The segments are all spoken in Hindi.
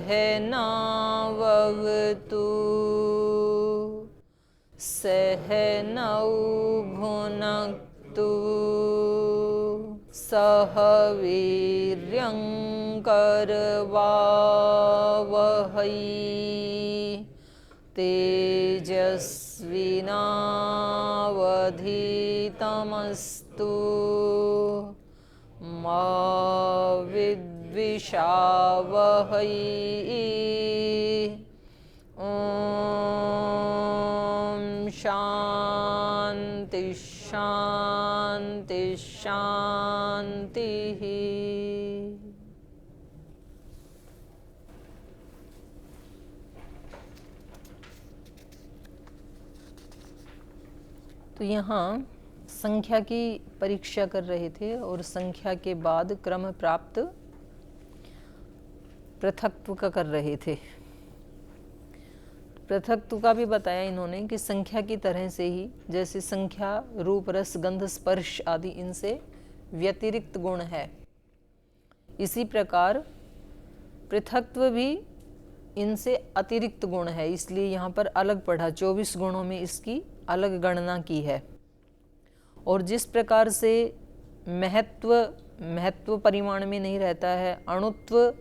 सहनाववतु सहनौ भुनक्तु सह वीर्यं करवावहै तेजस्विनावधीतमस्तु मा विद्विषावहै ॐ शान्ति शान्ति शान्तिः। तो यहाँ संख्या की परीक्षा कर रहे थे और संख्या के बाद क्रम प्राप्त पृथक्त्व का कर रहे थे। पृथक्त्व का भी बताया इन्होंने कि संख्या की तरह से ही जैसे संख्या रूप रस गंध स्पर्श आदि इनसे व्यतिरिक्त गुण है, इसी प्रकार पृथक्त्व भी इनसे अतिरिक्त गुण है, इसलिए यहाँ पर अलग पढ़ा। 24 गुणों में इसकी अलग गणना की है। और जिस प्रकार से महत्व परिमाण में नहीं रहता है, अणुत्व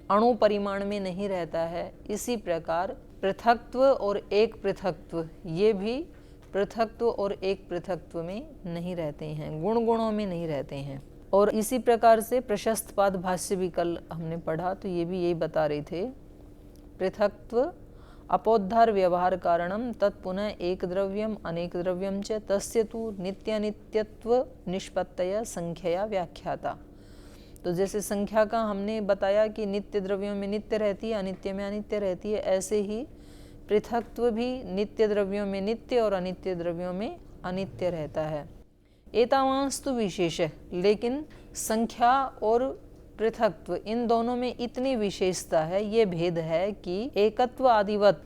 अणु परिमाण में नहीं रहता है, इसी प्रकार पृथक्त्व और एक पृथक्त्व ये भी पृथक्त्व और एक पृथक्त्व में नहीं रहते हैं, गुणों में नहीं रहते हैं। और इसी प्रकार से प्रशस्त पाद भाष्य भी कल हमने पढ़ा, तो ये भी यही बता रहे थे। पृथक्त्व अपोद्धार व्यवहार कारणम तत्पुनः एक द्रव्यम अनेक द्रव्यम च तस्य तु नित्यानित्यत्व निष्पत्तया संख्यया व्याख्याता। तो जैसे संख्या का हमने बताया कि नित्य द्रव्यों में नित्य रहती है, अनित्य में अनित्य रहती है, ऐसे ही पृथक्त्व भी नित्य द्रव्यों में नित्य और अनित्य द्रव्यों में अनित्य रहता है। एतावांस्तु विशेष है, लेकिन संख्या और पृथक्त्व इन दोनों में इतनी विशेषता है, ये भेद है कि एकत्व आदिवत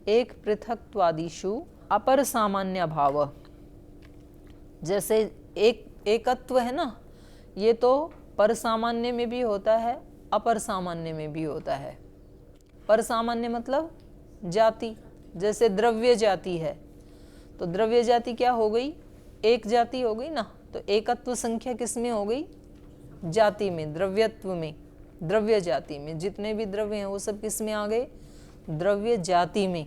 एक पृथक्त्वादिषु अपर सामान्य भाव। जैसे एकत्व है ना, ये तो पर सामान्य में भी होता है, अपर सामान्य में भी होता है। पर सामान्य मतलब जाति, जैसे द्रव्य जाति है, तो द्रव्य जाति क्या हो गई? एक जाति हो गई ना। तो एकत्व संख्या किस में हो गई? जाति में, द्रव्यत्व में, द्रव्य जाति में। जितने भी द्रव्य हैं वो सब किस में आ गए? द्रव्य जाति में।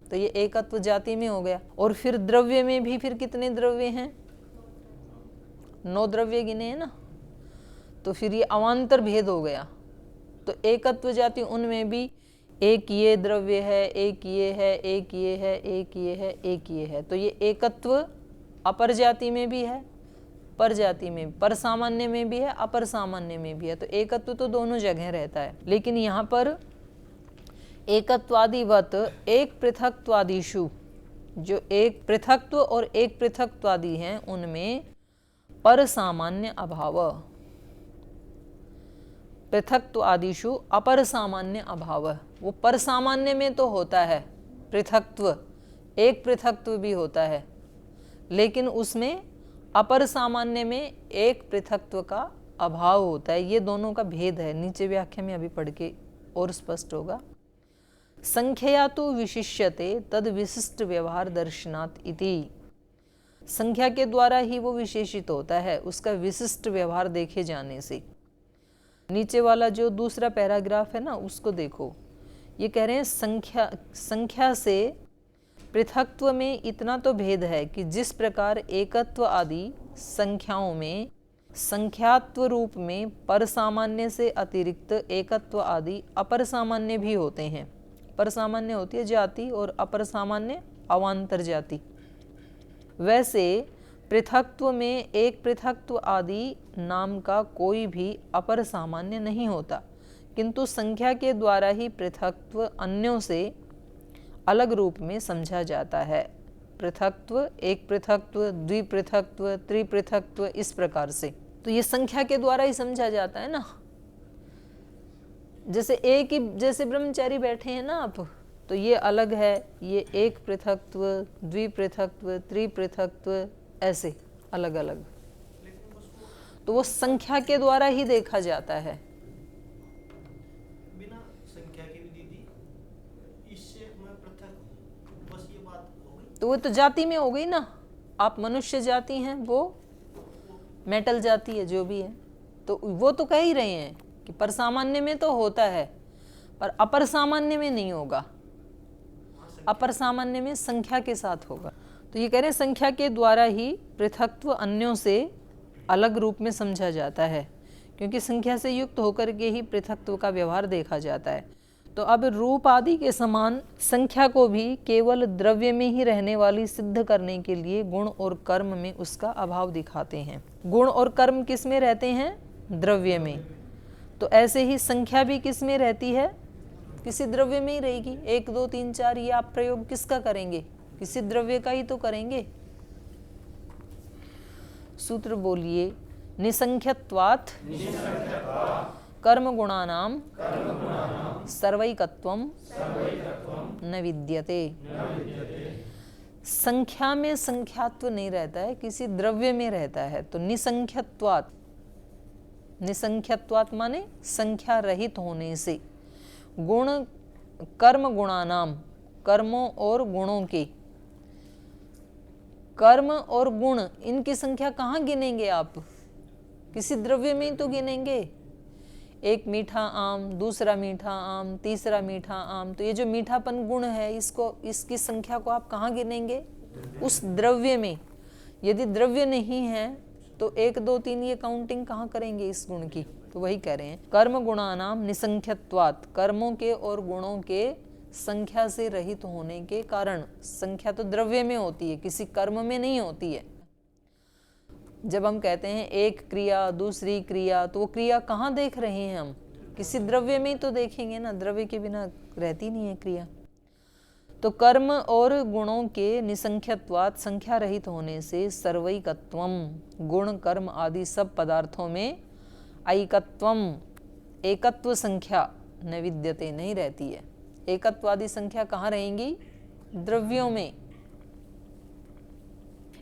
तो ये एकत्व जाति में हो गया। और फिर द्रव्य में भी फिर कितने द्रव्य हैं? 9 द्रव्य गिने हैं ना। तो फिर ये अवान्तर भेद हो गया। तो एकत्व जाति उनमें भी एक ये द्रव्य है, एक ये है, एक ये है, एक ये है, एक ये है। तो ये एकत्व अपर जाति में भी है, पर जाति में, पर सामान्य में भी है, अपर सामान्य में भी है। तो एकत्व तो दोनों जगह रहता है। लेकिन यहाँ पर एकत्वादिवत एक पृथक्त्वादिषु, जो एक पृथक्त्व और एक पृथक्त्वादि हैं उनमें पर सामान्य अभाव, पृथक्त्व आदिषु अपर सामान्य अभाव। वो पर सामान्य में तो होता है पृथक्त्व, एक पृथक्त्व भी होता है, लेकिन उसमें अपर सामान्य में एक पृथक्त्व का अभाव होता है। ये दोनों का भेद है। नीचे व्याख्या में अभी पढ़ के और स्पष्ट होगा। संख्या तो विशिष्यते तद विशिष्ट व्यवहार दर्शनात् इति। संख्या के द्वारा ही वो विशेषित होता है, उसका विशिष्ट व्यवहार देखे जाने से। नीचे वाला जो दूसरा पैराग्राफ है ना, उसको देखो। ये कह रहे हैं संख्या से पृथक्त्व में इतना तो भेद है कि जिस प्रकार एकत्व आदि संख्याओं में संख्यात्व रूप में पर सामान्य से अतिरिक्त एकत्व आदि अपर सामान्य भी होते हैं। पर सामान्य होती है जाति और अपर सामान्य अवान्तर जाति। वैसे पृथक्त्व में एक पृथक्त्व आदि नाम का कोई भी अपर सामान्य नहीं होता, किंतु संख्या के द्वारा ही पृथक्त्व अन्यों से अलग रूप में समझा जाता है। पृथक्त्व, एक पृथक्त्व, द्विपृथक्त्व, त्रिपृथक्त्व, इस प्रकार से। तो ये संख्या के द्वारा ही समझा जाता है ना। जैसे एक ही, जैसे ब्रह्मचारी बैठे हैं ना आप, तो ये अलग है, ये एक पृथक्त्व, द्विपृथक्त्व, त्रिपृथक्त्व, ऐसे अलग अलग। तो वो संख्या के द्वारा ही देखा जाता है। बिना इससे मैं पृथक हूँ, बस ये बात हो गई। तो वो तो जाति में हो गई ना, आप मनुष्य जाति हैं, वो मेटल जाति है, जो भी है, तो वो तो कह ही रहे हैं कि पर सामान्य में तो होता है, पर अपर सामान्य में नहीं होगा, अपर सामान्य में संख्या के साथ होगा। तो ये कह रहे हैं संख्या के द्वारा ही पृथक्त्व अन्यों से अलग रूप में समझा जाता है, क्योंकि संख्या से युक्त होकर के ही पृथक्त्व का व्यवहार देखा जाता है। तो अब रूप आदि के समान संख्या को भी केवल द्रव्य में ही रहने वाली सिद्ध करने के लिए गुण और कर्म में उसका अभाव दिखाते हैं। गुण और कर्म किस में रहते हैं? द्रव्य में। तो ऐसे ही संख्या भी किस में रहती है? किसी द्रव्य में ही रहेगी। 1 2 3 4 ये आप प्रयोग किसका करेंगे? किसी द्रव्य का ही तो करेंगे। सूत्र बोलिए, निसंख्यत्वात् कर्म गुणानाम सर्वैकत्वम न विद्यते। संख्या में संख्यात्व नहीं रहता है, किसी द्रव्य में रहता है। तो निसंख्यत्वात्, निसंख्यत्वात् माने संख्या रहित होने से, गुण कर्म गुणानाम, कर्मों और गुणों के, कर्म और गुण इनकी संख्या कहाँ गिनेंगे आप? किसी द्रव्य में ही तो गिनेंगे। एक मीठा आम, दूसरा मीठा आम, तीसरा मीठा आम, तो ये जो मीठापन गुण है, इसकी संख्या को आप कहाँ गिनेंगे? उस द्रव्य में। यदि द्रव्य नहीं है तो 1 2 3 ये काउंटिंग कहाँ करेंगे इस गुण की? तो वही कह रहे हैं, कर्म गुणानाम निसंख्यत्वात्, कर्मों के और गुणों के संख्या से रहित होने के कारण। संख्या तो द्रव्य में होती है, किसी कर्म में नहीं होती है। जब हम कहते हैं एक क्रिया दूसरी क्रिया, तो वो क्रिया कहाँ देख रहे हैं हम? किसी द्रव्य में ही तो देखेंगे ना, द्रव्य के बिना रहती नहीं है क्रिया। तो कर्म और गुणों के निसंख्यत्वात्, संख्या रहित होने से, सर्वैकत्वम, गुण कर्म आदि सब पदार्थों में ऐकत्वम, एकत्व संख्या न विद्यते, नहीं रहती है। एकत्वादि संख्या कहाँ रहेंगी? द्रव्यों में।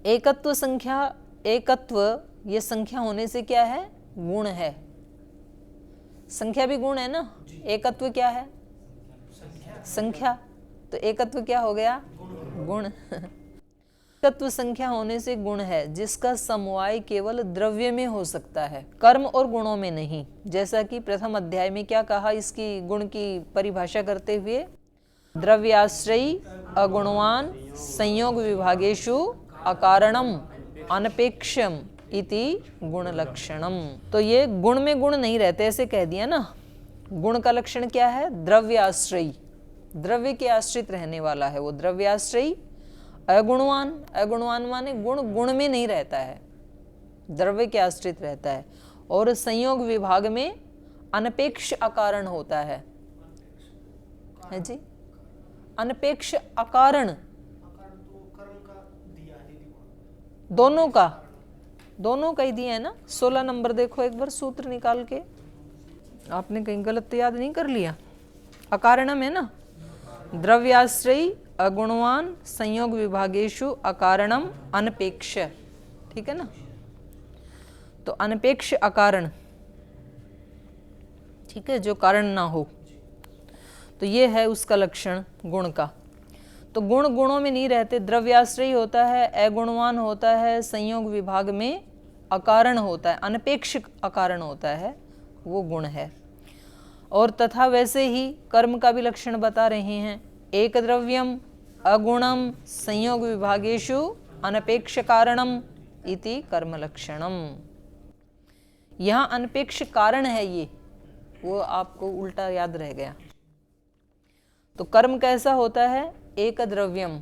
एकत्व संख्या, एकत्व ये संख्या होने से क्या है? गुण है। संख्या भी गुण है ना। एकत्व क्या है? संख्या। तो एकत्व क्या हो गया? गुण। एकत्व संख्या होने से गुण है, जिसका समवाय केवल द्रव्य में हो सकता है, कर्म और गुणों में नहीं। जैसा कि प्रथम अध्याय में क्या कहा इसकी गुण की परिभाषा करते हुए, द्रव्याश्रयी अगुणवान संयोग विभागेषु अकारणम अनपेक्षम इति गुण लक्षणम। तो ये गुण में गुण नहीं रहते, ऐसे कह दिया ना। गुण का लक्षण क्या है? द्रव्याश्रयी, द्रव्य के आश्रित रहने वाला है वो द्रव्याश्रयी। अगुणवान, अगुणवान माने गुण गुण में नहीं रहता है, द्रव्य के आश्रित रहता है। और संयोग विभाग में अनपेक्ष अकारण होता है जी, अनपेक्ष अकारण। दोनों का ही दिया है ना। 16 नंबर देखो एक बार सूत्र निकाल के, आपने कहीं गलत तो याद नहीं कर लिया। अकारणम है ना, द्रव्याश्रयी अगुणवान संयोग विभागेषु अकारणम अनपेक्ष, ठीक है ना। तो अनपेक्ष अकारण, ठीक है, जो कारण ना हो। तो ये है उसका लक्षण गुण का। तो गुण गुणों में नहीं रहते, द्रव्याश्रयी होता है, अगुणवान होता है, संयोग विभाग में अकारण होता है, अनपेक्ष अकारण होता है, वो गुण है। और तथा वैसे ही कर्म का भी लक्षण बता रहे हैं, एक द्रव्यम अगुणम संयोग विभागेषु अनपेक्ष कारणम इति कर्म लक्षणम। यहाँ अनपेक्ष कारण है ये, वो आपको उल्टा याद रह गया। तो कर्म कैसा होता है? एक द्रव्यम,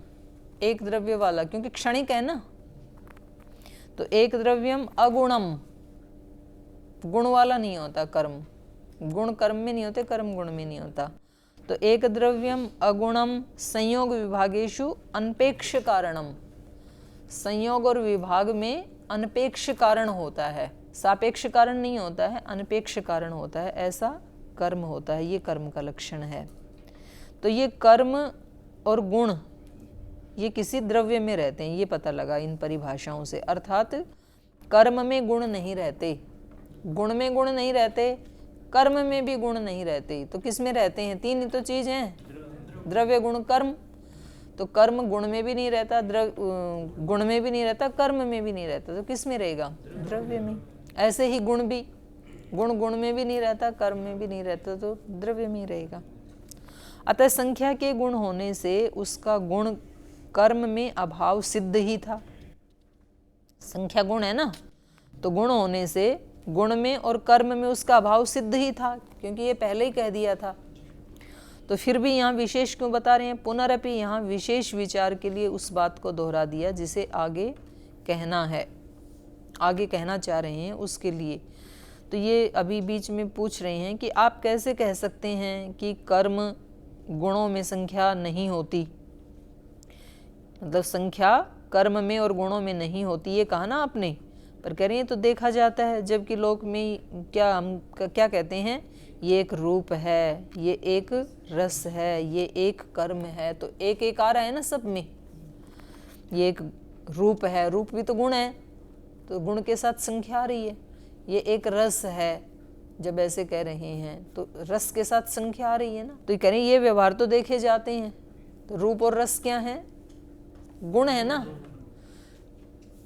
एक द्रव्य वाला, क्योंकि क्षणिक है ना। तो एक द्रव्यम अगुणम, गुण वाला नहीं होता कर्म, गुण कर्म में नहीं होते, कर्म गुण में नहीं होता। तो एक द्रव्यम अगुणम संयोग विभागेषु अनपेक्ष कारणम, संयोग और विभाग में अनपेक्ष कारण होता है, सापेक्ष कारण नहीं होता है, अनपेक्ष कारण होता है, ऐसा कर्म होता है। ये कर्म का लक्षण है। तो ये कर्म और गुण ये किसी द्रव्य में रहते हैं, ये पता लगा इन परिभाषाओं से। अर्थात कर्म में गुण नहीं रहते, गुण में गुण नहीं रहते, कर्म में भी गुण नहीं रहते। तो किस में रहते हैं? तीन ही तो चीज हैं, द्रव्य गुण कर्म, तो कर्म गुण में भी नहीं रहता, गुण में भी नहीं रहता, कर्म में भी नहीं रहता, तो किस में रहेगा? द्रव्य में। ऐसे ही गुण भी, गुण गुण में भी नहीं रहता, कर्म में भी नहीं रहता, तो द्रव्य में ही रहेगा। अतः संख्या के गुण होने से उसका गुण कर्म में अभाव सिद्ध ही था। संख्या गुण है ना, तो गुण होने से गुण में और कर्म में उसका अभाव सिद्ध ही था, क्योंकि ये पहले ही कह दिया था। तो फिर भी यहाँ विशेष क्यों बता रहे हैं? पुनरपि यहाँ विशेष विचार के लिए उस बात को दोहरा दिया जिसे आगे कहना है, आगे कहना चाह रहे हैं उसके लिए। तो ये अभी बीच में पूछ रहे हैं कि आप कैसे कह सकते हैं कि कर्म गुणों में संख्या नहीं होती, मतलब संख्या कर्म में और गुणों में नहीं होती, ये कहा ना आपने, पर कह रही हैं तो देखा जाता है, जबकि लोक में क्या हम क्या कहते हैं? ये एक रूप है, ये एक रस है, ये एक कर्म है, तो एक एक आ रहा है ना सब में। ये एक रूप है, रूप भी तो गुण है, तो गुण के साथ संख्या आ रही है। ये एक रस है, जब ऐसे कह रहे हैं तो रस के साथ संख्या आ रही है ना। तो ये कह रहे हैं ये व्यवहार तो देखे जाते हैं, तो रूप और रस क्या है? गुण है ना,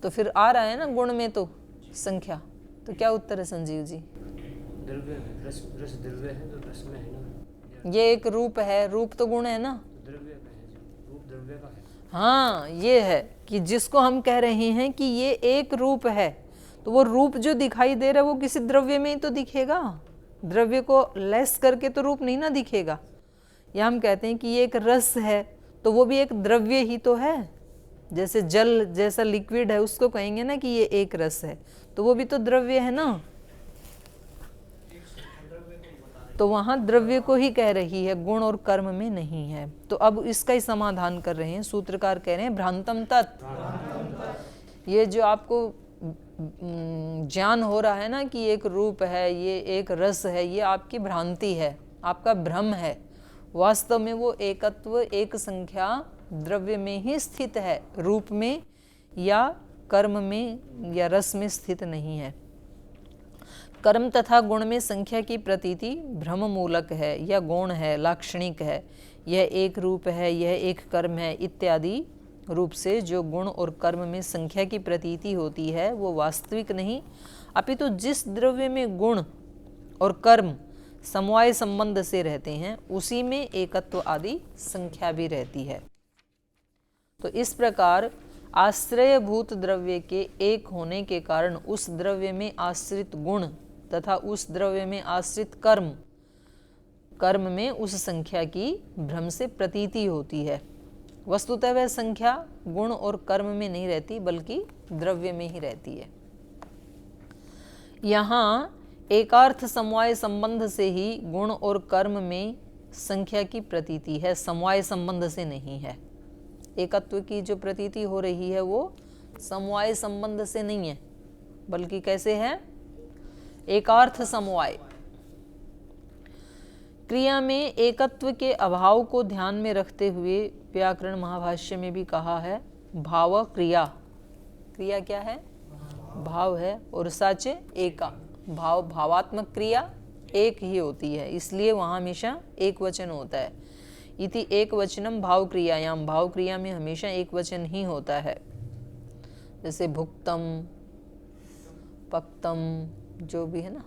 तो फिर आ रहा है ना गुण में तो संख्या। तो क्या उत्तर है संजीव जी? द्रव्य है, रस द्रव्य है, तो रस में है ना। ये एक रूप है, रूप तो गुण है ना, तो द्रव्य का है, रूप द्रव्य का है। हाँ, ये है कि जिसको हम कह रहे हैं कि ये एक रूप है, तो वो रूप जो दिखाई दे रहा है वो किसी द्रव्य में ही तो दिखेगा, द्रव्य को लेस करके तो रूप नहीं ना दिखेगा। या हम कहते हैं कि ये एक रस है, तो वो भी एक द्रव्य ही तो है। जैसे जल जैसा लिक्विड है, उसको कहेंगे ना कि ये एक रस है, तो वो भी तो द्रव्य है ना। तो वहाँ द्रव्य को ही कह रही है, गुण और कर्म में नहीं है। तो अब इसका ही समाधान कर रहे हैं, सूत्रकार कह रहे हैं भ्रांतम तत्। ये जो आपको ज्ञान हो रहा है ना कि एक रूप है, ये एक रस है, ये आपकी भ्रांति है, आपका भ्रम है। वास्तव में वो एकत्व, एक संख्या द्रव्य में ही स्थित है, रूप में या कर्म में या रस में स्थित नहीं है। कर्म तथा गुण में संख्या की प्रतीति भ्रम मूलक है या गौण है, लाक्षणिक है। यह एक रूप है, यह एक कर्म है इत्यादि रूप से जो गुण और कर्म में संख्या की प्रतीति होती है वो वास्तविक नहीं, अपितु जिस द्रव्य में गुण और कर्म समवाय संबंध से रहते हैं उसी में एकत्व आदि संख्या भी रहती है। तो इस प्रकार आश्रयभूत द्रव्य के एक होने के कारण उस द्रव्य में आश्रित गुण तथा उस द्रव्य में आश्रित कर्म में उस संख्या की भ्रम से प्रतीति होती है। वस्तुतः वह संख्या गुण और कर्म में नहीं रहती बल्कि द्रव्य में ही रहती है। यहाँ एकार्थ समवाय संबंध से ही गुण और कर्म में संख्या की प्रतीति है, समवाय संबंध से नहीं है। एकत्व की जो प्रतीति हो रही है वो समवाय संबंध से नहीं है, बल्कि कैसे है? एकार्थ समवाय। क्रिया में एकत्व के अभाव को ध्यान में रखते हुए व्याकरण महाभाष्य में भी कहा है भाव क्रिया। क्रिया क्या है? भाव है, और सच एका, भाव भावात्मक क्रिया एक ही होती है, इसलिए वहाँ हमेशा एक वचन होता है। इति एक वचनम भाव क्रियायाम, भाव क्रिया में हमेशा एक वचन ही होता है। जैसे भुक्तम, पक्तम, जो भी है ना।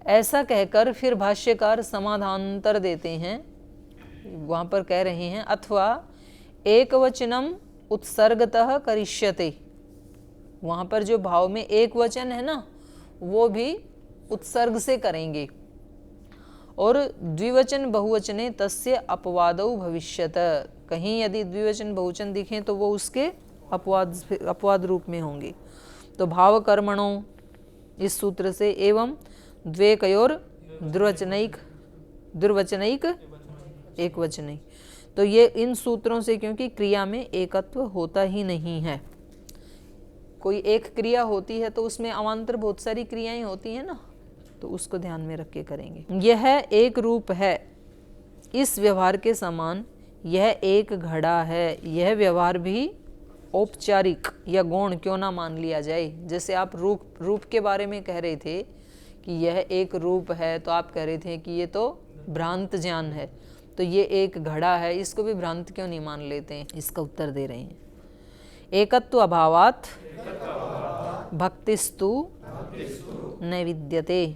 ऐसा कहकर फिर भाष्यकार समाधानांतर देते हैं, वहाँ पर कह रहे हैं अथवा एक वचनम उत्सर्गतः करिष्यते। वहाँ पर जो भाव में एक वचन है ना वो भी उत्सर्ग से करेंगे, और द्विवचन बहुवचने तस्य अपवादौ भविष्यत। कहीं यदि द्विवचन बहुवचन दिखें तो वो उसके अपवाद रूप में होंगे। तो भाव कर्मणों इस सूत्र से एवं द्वेकयोर दुर्वचनैक एक वचनैक, तो ये इन सूत्रों से, क्योंकि क्रिया में एकत्व होता ही नहीं है। कोई एक क्रिया होती है तो उसमें अवान्तर बहुत सारी क्रियाएं होती हैं ना, तो उसको ध्यान में रख के करेंगे। यह एक रूप है, इस व्यवहार के समान यह एक घड़ा है। यह व्यवहार भी औपचारिक या गौण क्यों ना मान लिया जाए। जैसे आप रूप के बारे में कह रहे थे कि यह एक रूप है, तो आप कह रहे थे कि ये तो भ्रांत ज्ञान है। तो ये एक घड़ा है, इसको भी भ्रांत क्यों नहीं मान लेते हैं? इसका उत्तर दे रहे हैं। एकत्व अभावात भक्तिस्तु न विद्यते।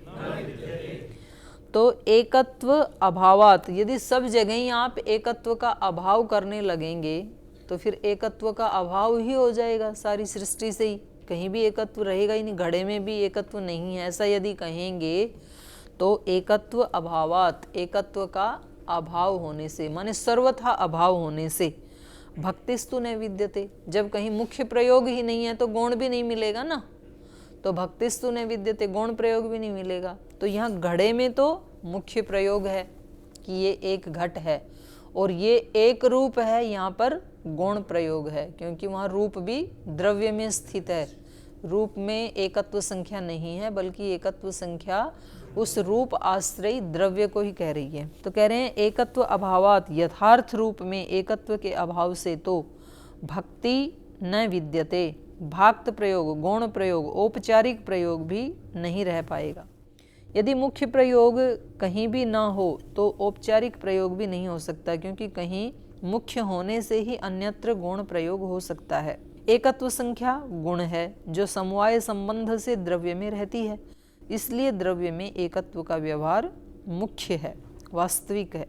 तो एकत्व अभावात, यदि सब जगह ही आप एकत्व का अभाव करने लगेंगे तो फिर एकत्व का अभाव ही हो जाएगा सारी सृष्टि से ही, कहीं भी एकत्व रहेगा ही नहीं, घड़े में भी एकत्व नहीं है, ऐसा यदि कहेंगे तो एकत्व अभावात, एकत्व का अभाव होने से, माने सर्वथा अभाव होने से, भक्तिस्तु न विद्यते, जब कहीं मुख्य प्रयोग ही नहीं है तो गौण भी नहीं मिलेगा ना, तो भक्तिस्तु न विद्यते, गौण प्रयोग भी नहीं मिलेगा। तो यहाँ घड़े में तो मुख्य प्रयोग है कि ये एक घट है और ये एक रूप है, यहाँ पर गौण प्रयोग है क्योंकि वहाँ रूप भी द्रव्य में स्थित है। रूप में एकत्व संख्या नहीं है बल्कि एकत्व संख्या उस रूप आश्रयी द्रव्य को ही कह रही है। तो कह रहे हैं एकत्व अभावात, यथार्थ रूप में एकत्व के अभाव से तो भक्ति न विद्यते, भाक्त प्रयोग, गौण प्रयोग, औपचारिक प्रयोग भी नहीं रह पाएगा। यदि मुख्य प्रयोग कहीं भी ना हो तो औपचारिक प्रयोग भी नहीं हो सकता क्योंकि कहीं मुख्य होने से ही अन्यत्र गौण प्रयोग हो सकता है। एकत्व संख्या गुण है जो समवाय संबंध से द्रव्य में रहती है, इसलिए द्रव्य में एकत्व का व्यवहार मुख्य है, वास्तविक है,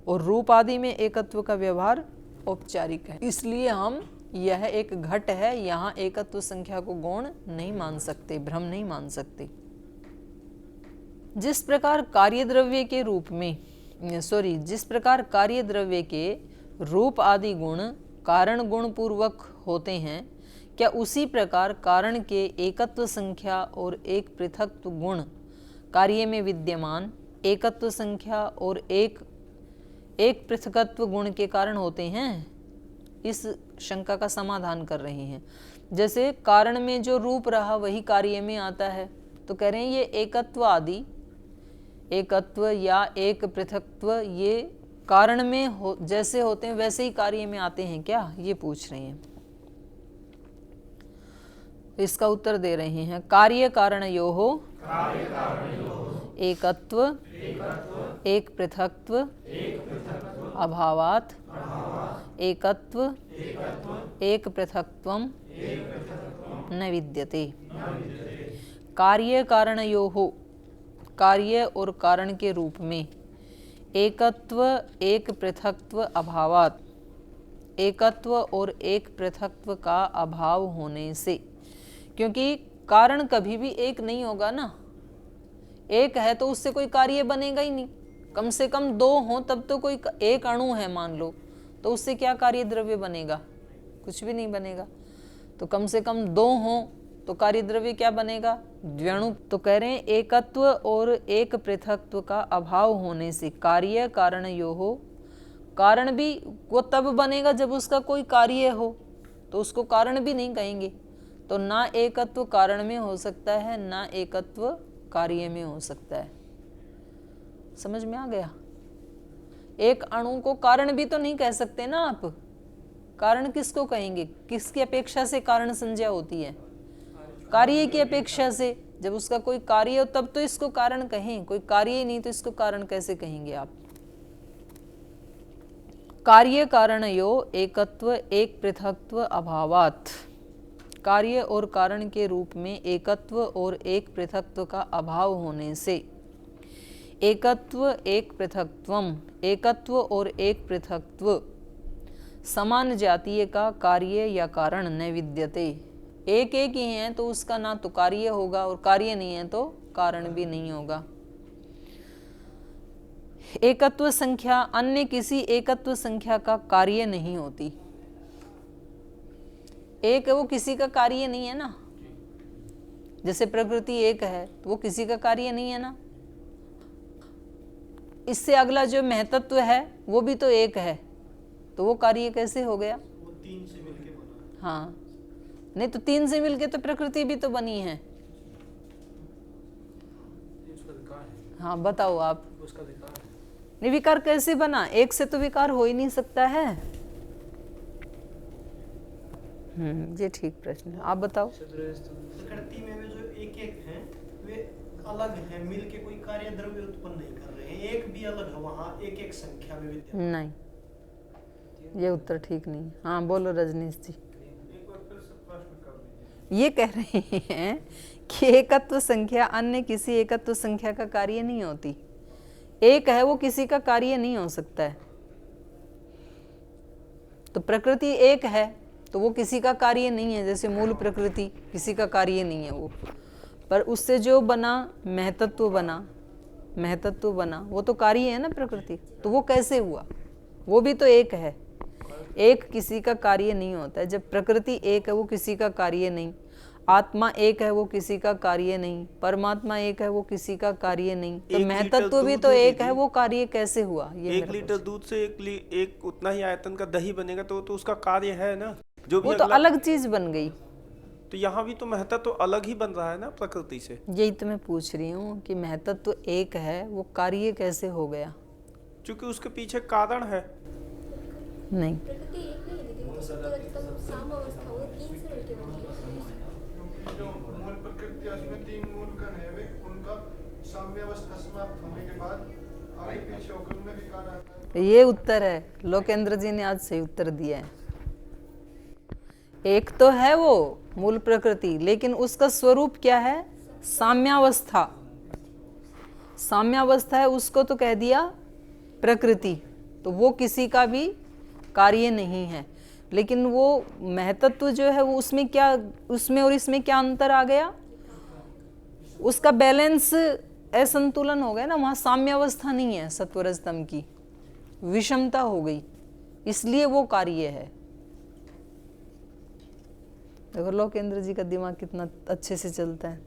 और रूप आदि में एकत्व का व्यवहार औपचारिक है। इसलिए हम यह एक घट है, यहाँ एकत्व संख्या को गौण नहीं मान सकते, भ्रम नहीं मान सकते। जिस प्रकार कार्य द्रव्य के रूप में जिस प्रकार कार्य द्रव्य के रूप आदि गुण कारण गुण पूर्वक होते हैं, क्या उसी प्रकार कारण के एकत्व संख्या और एक पृथक्त्व गुण कार्य में विद्यमान एकत्व संख्या और एक पृथकत्व गुण के कारण होते हैं? इस शंका का समाधान कर रहे हैं। जैसे कारण में जो रूप रहा वही कार्य में आता है, तो कह रहे हैं ये एकत्व आदि, एकत्व या एक पृथकत्व ये कारण में जैसे होते हैं वैसे ही कार्य में आते हैं क्या, ये पूछ रहे हैं। इसका उत्तर दे रहे हैं कार्य कारणयोः एकत्व एक पृथक्त्व अभावात् एकत्व एक पृथक्त्वं न विद्यते। कार्य कारणयोः, कार्य और कारण के रूप में एकत्व एक पृथक्त्व अभावात्, एकत्व और एक पृथक्त्व का अभाव होने से, क्योंकि कारण कभी भी एक नहीं होगा ना, एक है तो उससे कोई कार्य बनेगा ही नहीं, कम से कम दो हो तब तो कोई, एक अणु है मान लो तो उससे क्या कार्य द्रव्य बनेगा, कुछ भी नहीं बनेगा। तो कम से कम दो हो तो कार्य द्रव्य क्या बनेगा, द्व्यणु। तो कह रहे हैं एकत्व और एक पृथक्त्व का अभाव होने से कार्य कारणयोः, कारण भी वो तब बनेगा जब उसका कोई कार्य हो, तो उसको कारण भी नहीं कहेंगे। तो ना एकत्व कारण में हो सकता है ना एकत्व कार्य में हो सकता है। समझ में आ गया? एक अणु को कारण भी तो नहीं कह सकते ना आप, कारण किसको कहेंगे, किसकी अपेक्षा से कारण संज्ञा होती है, कार्य की अपेक्षा से। जब उसका कोई कार्य हो तब तो इसको कारण कहें, कोई कार्य ही नहीं तो इसको कारण कैसे कहेंगे आप। कार्य कारणयोः एकत्व एक पृथक्त्व अभावात्, कार्य और कारण के रूप में एकत्व और एक पृथक्त्व का अभाव होने से एकत्व एक पृथक्त्वम, एकत्व और एक पृथक्त्व समान जातीय का कार्य या कारण न विद्यते। एक एक ही है तो उसका ना तो कार्य होगा और कार्य नहीं है तो कारण भी नहीं होगा। एकत्व संख्या अन्य किसी एकत्व संख्या का कार्य नहीं होती। एक है वो किसी का कार्य नहीं है ना, जैसे प्रकृति एक है तो वो किसी का कार्य नहीं है ना। इससे अगला जो महतत्व है वो भी तो एक है, तो वो कार्य कैसे हो गया? वो तीन से मिलके बना। हाँ, नहीं तो तीन से मिलके तो प्रकृति भी तो बनी है। उसका विकार है। हाँ बताओ आप। उसका विकार है। नहीं, विकार कैसे बना? एक से तो विकार हो ही नहीं सकता है। ये ठीक प्रश्न है, आप बताओ। प्रकृति में वे जो एक एक हैं वे अलग है, मिल के कोई कार्य द्रव्य उत्पन्न नहीं कर रहे हैं, एक भी अलग है, वहाँ एक एक संख्या में विद्यमान। नहीं, ये उत्तर ठीक नहीं। हाँ बोलो रजनीश जी। ये कह रहे हैं कि एकत्व संख्या अन्य किसी एकत्व संख्या का कार्य नहीं होती। एक है वो किसी का कार्य नहीं हो सकता है। तो प्रकृति एक है तो वो किसी का कार्य नहीं है, जैसे मूल प्रकृति किसी का कार्य नहीं है वो, पर उससे जो बना महतत्व बना वो तो कार्य है ना प्रकृति। तो वो कैसे हुआ? वो भी तो एक है। एक किसी का कार्य नहीं होता है। जब प्रकृति एक है वो किसी का कार्य नहीं, आत्मा एक है वो किसी का कार्य नहीं, परमात्मा एक है वो किसी का कार्य नहीं, तो महतत्व भी तो एक है, वो कार्य कैसे हुआ? ये 1 लीटर दूध से एक उतना ही आयतन का दही बनेगा तो उसका कार्य है ना, जो भी वो तो अलग चीज बन गई। तो यहाँ भी तो महतत्व तो अलग ही बन रहा है ना प्रकृति से। यही तो मैं पूछ रही हूँ कि महतत्व एक है, वो कार्य कैसे हो गया? क्योंकि उसके पीछे कारण है। नहीं, प्रकृति एक नहीं है दीदी, वो सत्वरजतम साम्यावस्था, वो तीन से मिलके बनती है। जो मूल प्रकृति उसमें 3 मूल कण है, वे उनका साम्यावस्था समाप्त होने के बाद आगे पीछे होकर उनमें विकार आता है। ये उत्तर है। लोकेंद्र जी ने आज सही उत्तर दिया है। एक तो है वो मूल प्रकृति, लेकिन उसका स्वरूप क्या है? साम्यावस्था। साम्यावस्था है, उसको तो कह दिया प्रकृति, तो वो किसी का भी कार्य नहीं है। लेकिन वो महतत्व जो है वो उसमें और इसमें क्या अंतर आ गया? उसका बैलेंस असंतुलन हो गया ना, वहाँ साम्यावस्था नहीं है, सत्वरजतम की विषमता हो गई, इसलिए वो कार्य है। देखो लोकेंद्र जी का दिमाग कितना अच्छे से चलता है।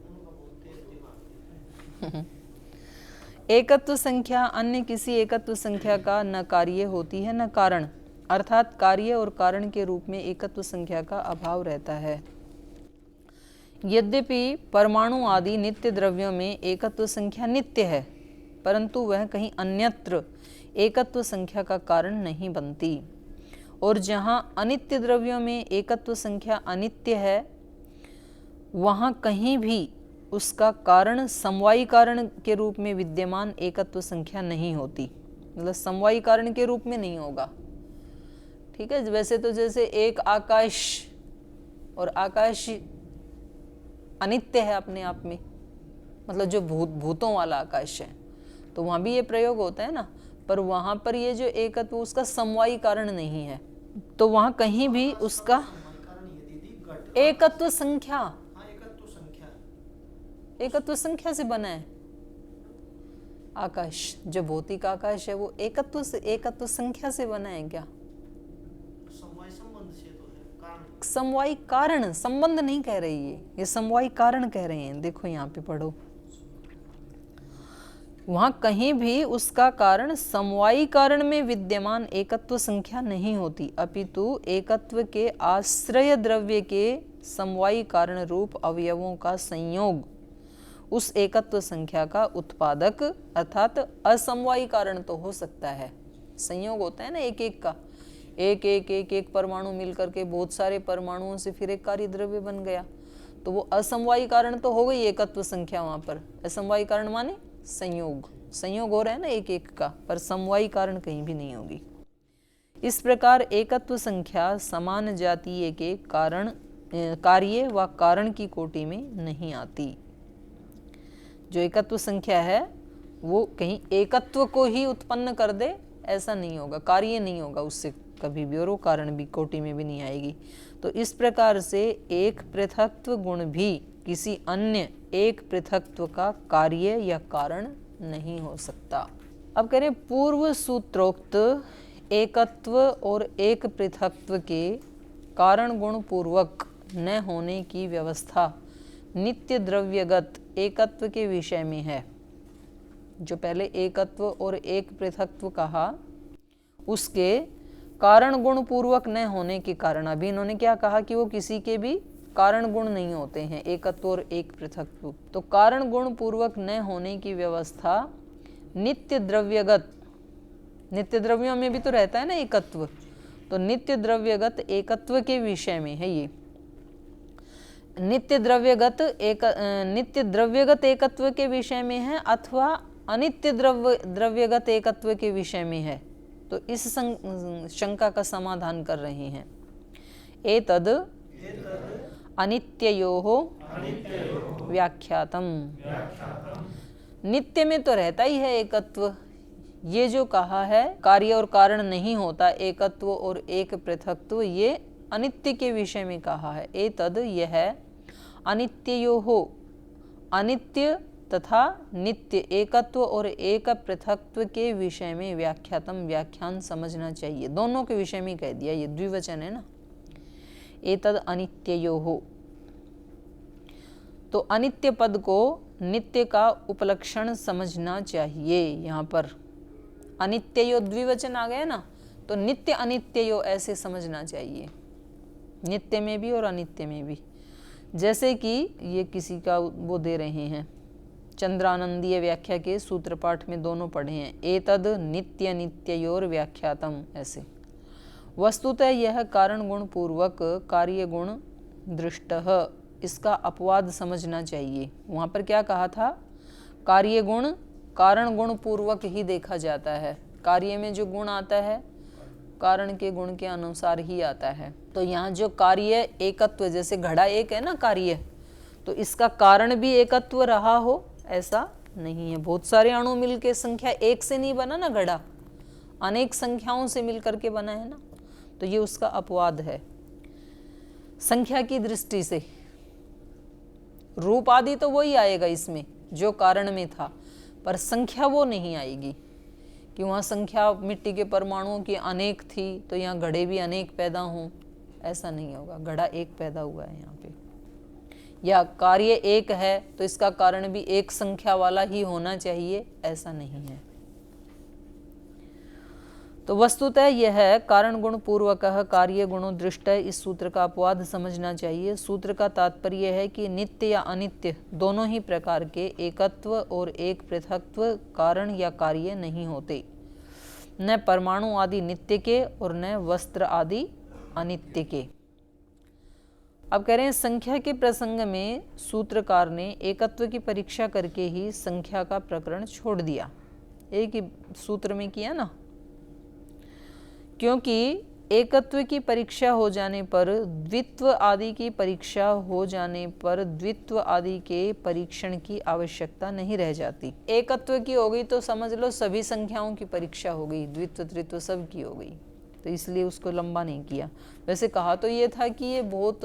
एकत्व संख्या अन्य किसी एकत्व संख्या का न कार्य होती है न कारण, अर्थात कार्य और कारण के रूप में एकत्व संख्या का अभाव रहता है। यद्यपि परमाणु आदि नित्य द्रव्यों में एकत्व संख्या नित्य है, परंतु वह कहीं अन्यत्र एकत्व संख्या का कारण नहीं बनती। और जहाँ अनित्य द्रव्यों में एकत्व संख्या अनित्य है, वहाँ कहीं भी उसका कारण समवायी कारण के रूप में विद्यमान एकत्व संख्या नहीं होती, मतलब समवायी कारण के रूप में नहीं होगा। ठीक है, वैसे तो जैसे एक आकाश, और आकाश अनित्य है अपने आप में, मतलब जो भूतों वाला आकाश है, तो वहाँ भी ये प्रयोग होता है ना, पर वहाँ पर ये जो एकत्व उसका समवायी कारण नहीं है, तो वहाँ कहीं भी उसका एकत्व संख्या, एकत्व संख्या से बना है। आकाश जो भौतिक आकाश है वो एकत्व संख्या से बना है क्या? समवायी कारण, संबंध नहीं कह रही है, ये समवायी कारण कह रहे हैं। देखो यहाँ पे पढ़ो, वहां कहीं भी उसका कारण समवायी कारण में विद्यमान एकत्व संख्या नहीं होती, अपितु एकत्व के आश्रय द्रव्य के समवायी कारण रूप अवयवों का संयोग उस एकत्व संख्या का उत्पादक अर्थात असमवायी कारण तो हो सकता है। संयोग होता है ना एक एक का, एक परमाणु मिलकर के बहुत सारे परमाणुओं से फिर एक कार्य द्रव्य बन गया, तो वो असमवायी कारण तो हो गई एकत्व संख्या। वहां पर असमवायी कारण माने संयोग हो रहा है ना एक एक का, पर समवायी कारण कहीं भी नहीं होगी। इस प्रकार एकत्व संख्या समान जातीय के कार्य व कारण की कोटि में नहीं आती। जो एकत्व संख्या है वो कहीं एकत्व को ही उत्पन्न कर दे ऐसा नहीं होगा, कार्य नहीं होगा उससे कभी भी, और वो कारण भी कोटि में भी नहीं आएगी। तो इस प्रकार से एक पृथक्त्व गुण भी किसी अन्य एक पृथक्त्व का कार्य या कारण नहीं हो सकता। अब कह रहे पूर्व सूत्रोक्त एकत्व और एक पृथक्त्व के कारण गुण पूर्वक न होने की व्यवस्था नित्य द्रव्यगत एकत्व के विषय में है। जो पहले एकत्व और एक पृथक्त्व कहा, उसके कारण गुण पूर्वक न होने के कारण, अभी इन्होंने क्या कहा कि वो किसी के भी कारण गुण नहीं होते हैं, एकत्व और एक पृथक्त्व। तो कारण गुण पूर्वक न होने की व्यवस्था नित्य द्रव्यगत, नित्य द्रव्यों में भी तो रहता है ना एकत्व, तो नित्य द्रव्यगत एकत्व के विषय में है ये। नित्य द्रव्यगत एकत्व के विषय में है अथवा अनित्य द्रव्यगत एकत्व के विषय में है, तो इस शंका का समाधान कर रहे हैं। एतद अनित्ययोः व्याख्यातम, नित्य में तो रहता ही है एकत्व, ये जो कहा है कार्य और कारण नहीं होता, एकत्व और एक पृथकत्व, ये अनित्य के विषय में कहा है। एतद यह अनित्ययोः, अनित्य तथा नित्य एकत्व और एक पृथकत्व के विषय में व्याख्यातम, व्याख्यान समझना चाहिए। दोनों के विषय में कह दिया, ये द्विवचन है ना। एतद अनित्ययोः, तो अनित्य पद को नित्य का उपलक्षण समझना चाहिए। यहाँ पर अनित्ययो द्विवचन आ गया ना, तो नित्य अनित्ययो ऐसे समझना चाहिए, नित्य में भी और अनित्य में भी। जैसे कि ये किसी का वो दे रहे हैं, चंद्रानंदीय व्याख्या के सूत्र पाठ में दोनों पढ़े हैं, एतद नित्य नित्ययोर व्याख्यातम, ऐसे। वस्तुतः यह कारण गुण पूर्वक कार्य गुण दृष्टः, इसका अपवाद समझना चाहिए। वहाँ पर क्या कहा था, कार्य गुण कारण गुण पूर्वक ही देखा जाता है, कार्य में जो गुण आता है कारण के गुण के अनुसार ही आता है। तो यहाँ जो कार्य एकत्व, जैसे घड़ा एक है ना कार्य, तो इसका कारण भी एकत्व रहा हो ऐसा नहीं है। बहुत सारे अणु मिलके, संख्या एक से नहीं बना ना घड़ा, अनेक संख्याओं से मिलकर के बना है ना, तो ये उसका अपवाद है। संख्या की दृष्टि से रूप आदि तो वही आएगा इसमें जो कारण में था, पर संख्या वो नहीं आएगी कि वहाँ संख्या मिट्टी के परमाणुओं की अनेक थी तो यहाँ घड़े भी अनेक पैदा हों, ऐसा नहीं होगा। घड़ा एक पैदा हुआ है यहाँ पे, या कार्य एक है तो इसका कारण भी एक संख्या वाला ही होना चाहिए, ऐसा नहीं है। तो वस्तुतः यह है कारण गुण पूर्वकः कार्य गुणों दृष्ट, इस सूत्र का अपवाद समझना चाहिए। सूत्र का तात्पर्य है कि नित्य या अनित्य दोनों ही प्रकार के एकत्व और एक पृथकत्व कारण या कार्य नहीं होते, न परमाणु आदि नित्य के और न वस्त्र आदि अनित्य के। अब कह रहे हैं संख्या के प्रसंग में सूत्रकार ने एकत्व की परीक्षा करके ही संख्या का प्रकरण छोड़ दिया, एक ही सूत्र में किया ना, क्योंकि एकत्व की परीक्षा हो जाने पर द्वित्व आदि की परीक्षा हो जाने पर द्वित्व आदि के परीक्षण की आवश्यकता नहीं रह जाती। एकत्व की हो गई तो समझ लो सभी संख्याओं की परीक्षा हो गई, द्वित्व त्रित्व सब की हो गई, तो इसलिए उसको लंबा नहीं किया। वैसे कहा तो ये था कि ये बहुत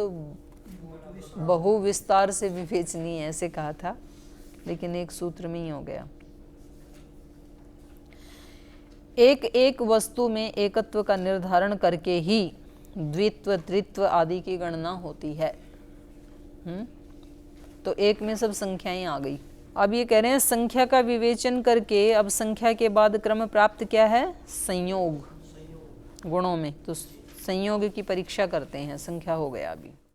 बहु विस्तार से विवेचनीय है, ऐसे कहा था, लेकिन एक सूत्र में ही हो गया। एक एक वस्तु में एकत्व का निर्धारण करके ही द्वित्व त्रित्व आदि की गणना होती है। तो एक में सब संख्याएं आ गई। अब ये कह रहे हैं संख्या का विवेचन करके, अब संख्या के बाद क्रम प्राप्त क्या है, संयोग गुणों में, तो संयोग की परीक्षा करते हैं, संख्या हो गया अभी।